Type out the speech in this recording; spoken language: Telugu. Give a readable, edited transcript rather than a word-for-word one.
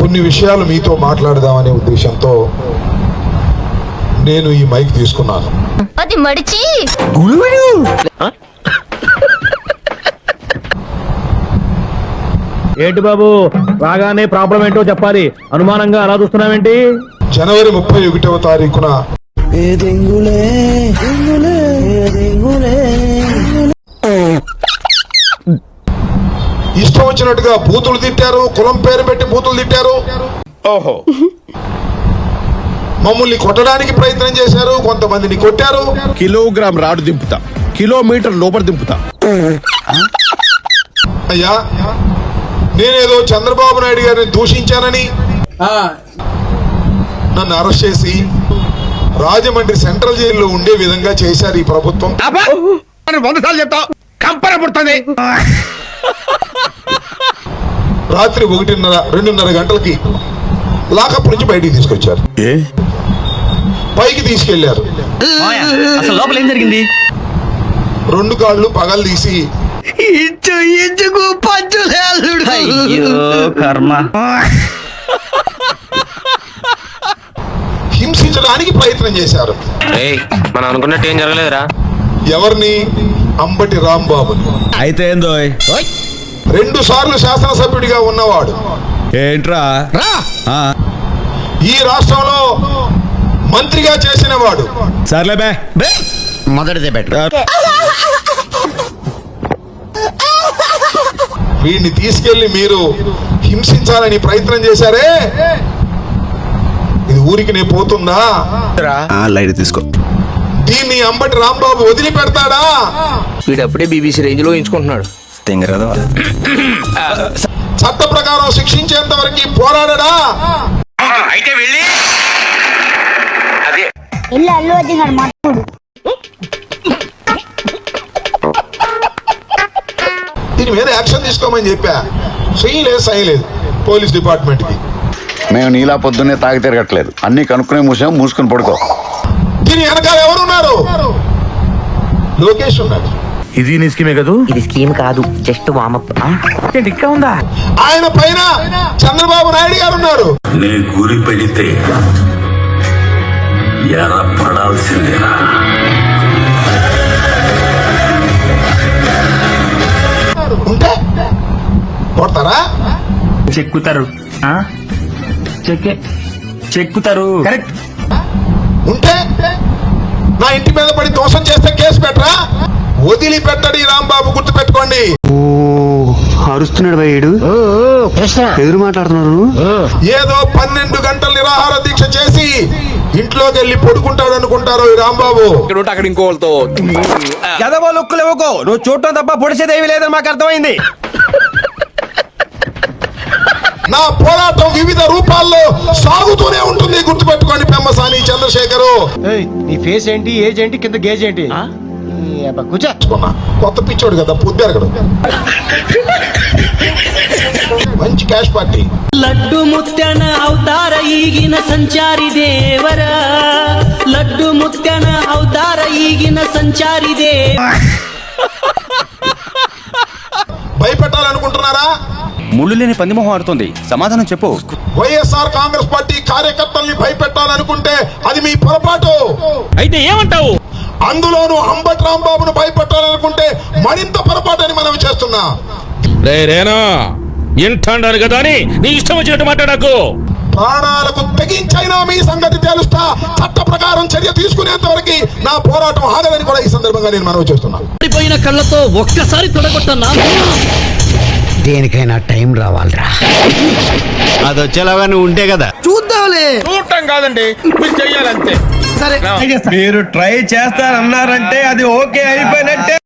కొన్ని విషయాలు మీతో మాట్లాడదామనే ఉద్దేశంతో నేను ఈ మైక్ తీసుకున్నాను. అది మడిచి ఏంటి బాబు రాగానే ప్రాబ్లం ఏంటో చెప్పాలి, అనుమానంగా అలా చూస్తున్నావేంటి? జనవరి 31వ తారీఖున ఇష్టం వచ్చినట్టుగా బూతులు తిట్టారు, కులం పేరు పెట్టి బూతులు తిట్టారు. ఓహో, మమ్మల్ని కొట్టడానికి ప్రయత్నం చేశారు, కొంతమందిని కొట్టారు. కిలోగ్రామ్ రాడు దింపుతా, కిలోమీటర్ లోపల దింపుతా. అయ్యా, నేనేదో చంద్రబాబు నాయుడు గారిని దూషించానని నన్ను అరెస్ట్ చేసి రాజమండ్రి సెంట్రల్ జైల్లో ఉండే విధంగా చేశారు ఈ ప్రభుత్వం. 100 సార్లు చెప్తావు, కంపన పుడుతుంది. రాత్రి 1:30-2:30 గంటలకి లాకప్ నుంచి బయటికి తీసుకొచ్చారు, పైకి తీసుకెళ్లారు. అసలు లోపల ఏం జరిగింది? 2 కాళ్ళు పగలు తీసి హింసించడానికి ప్రయత్నం చేశారు. మనం అనుకున్నట్టు ఏం జరగలేదురా. ఎవరిని? అంబటి రాంబాబుని. అయితే ఏందో 2 సార్లు శాసనసభ్యుడిగా ఉన్నవాడు, ఏంట్రా ఈ రాష్ట్రంలో మంత్రిగా చేసిన వాడు. సర్లే బే మొదటిదే బెటర్. వీడిని తీసుకెళ్లి మీరు హింసించాలని ప్రయత్నం చేశారే, ఇది ఊరికి నే పోతుందా? లైట్ తీసుకో. దీన్ని అంబటి రాంబాబు వదిలిపెడతాడా? వీడప్పుడే బీబీసీ రేంజ్ లో ఎంచుకుంటున్నాడు. చట్ట ప్రకారం శిక్షించేంత వరకు పోరాడడా? అయితే వెళ్ళి అదే అల్లు అర్జున్ గారు మాట్లాడు. దీని మీద యాక్షన్ తీసుకోమని చెప్పా, చేయలేదు పోలీస్ డిపార్ట్మెంట్ కి. మేము నీలా పొద్దున్నే తాగి తిరగట్లేదు, అన్ని కనుక్కునే మూసుకొని పడుకో. దీని వెనకాల ఎవరున్నారు? లోకేష్ ఉన్నాడు. ఇది నీ స్కీమే కదా? ఇది స్కీమ్ కాదు, జస్ట్ వామప్. ఇంకా ఉందా? ఆయన పైన చంద్రబాబు నాయుడు గారు ఉన్నారు. నీ గురి పెడితే ఎర పడాల్సిందేనా? ఉంటే కొడతారా? చెక్కుతారు, చెక్కుతారు. కరెక్ట్. ఉంటే నా ఇంటి మీద పడి దోషం చేస్తే కేసు పెట్టరా? వదిలిపెట్టడి రాంబాబు, గుర్తు పెట్టుకోండి. అరుస్తున్నాడు భయ్యుడు, ఎదురు మాట్లాడుతున్నారు. ఏదో 12 గంటలు నిరాహార దీక్ష చేసి ఇంట్లోకి వెళ్ళి పడుకుంటాడు అనుకుంటారు ఈ రాంబాబు. అక్కడ ఇంకోళ్ళతో ఎదవో లుక్కులు ఇవ్వకో, నువ్వు చూడటం తప్ప పొడిచేదేవి లేదని మాకు అర్థమైంది. నా పోరాటం వివిధ రూపాల్లో సాగుతూనే ఉంటుంది, గుర్తుపెట్టుకోండి. పెమ్మసాని చంద్రశేఖరు. నీ ఫేస్ ఏంటి, ఏజ్ ఏంటి, కింద గేజ్ ఏంటి? కొత్త పిచ్చోడు కదా, పొద్దురగడు. మంచి క్యాష్ పార్టీ. లడ్డు ముత్యన అవతార ఈగిన సంచారి దేవర, లడ్డు ముత్యన అవతార ఈగిన సంచారి దేవ. భయపెట్టాలనుకుంటున్నారా? ముళ్ళు లేని పందిమొహం ఆడుతుంది, సమాధానం చెప్పు. వైఎస్ఆర్ కాంగ్రెస్ పార్టీ కార్యకర్తల్ని భయపెట్టాలనుకుంటే అది మీ పొరపాటు. అయితే ఏమంటావు? అందులోనూ అంబటి రాంబాబును భయపెట్టాలనుకుంటే మరింత పొరపాటు అని మనం చేస్తున్నా. రేనా ఎంటాడారు కదా అని నీ ఇష్టం వచ్చినట్టు మాట్లాడకు. ప్రాణాలకు తెగించైనా మీ సంగతి తెలుస్తా. చట్ట ప్రకారం చర్య తీసుకునేంత వరకు నా పోరాటం ఆగదని కూడా ఈ సందర్భంగా నేను మనవి చేస్తున్నా. పడిపోయిన కళ్ళతో ఒక్కసారి తొడగొట్టన్నా. దేనికైనా టైం రావాలిరా. అది వచ్చేలాగా నువ్వు ఉంటే కదా. చూద్దాంలే. చూడటం కాదండి, మీరు చెయ్యాలంతే. సరే, మీరు ట్రై చేస్తారన్నారంటే అది ఓకే అయిపోయినట్టే.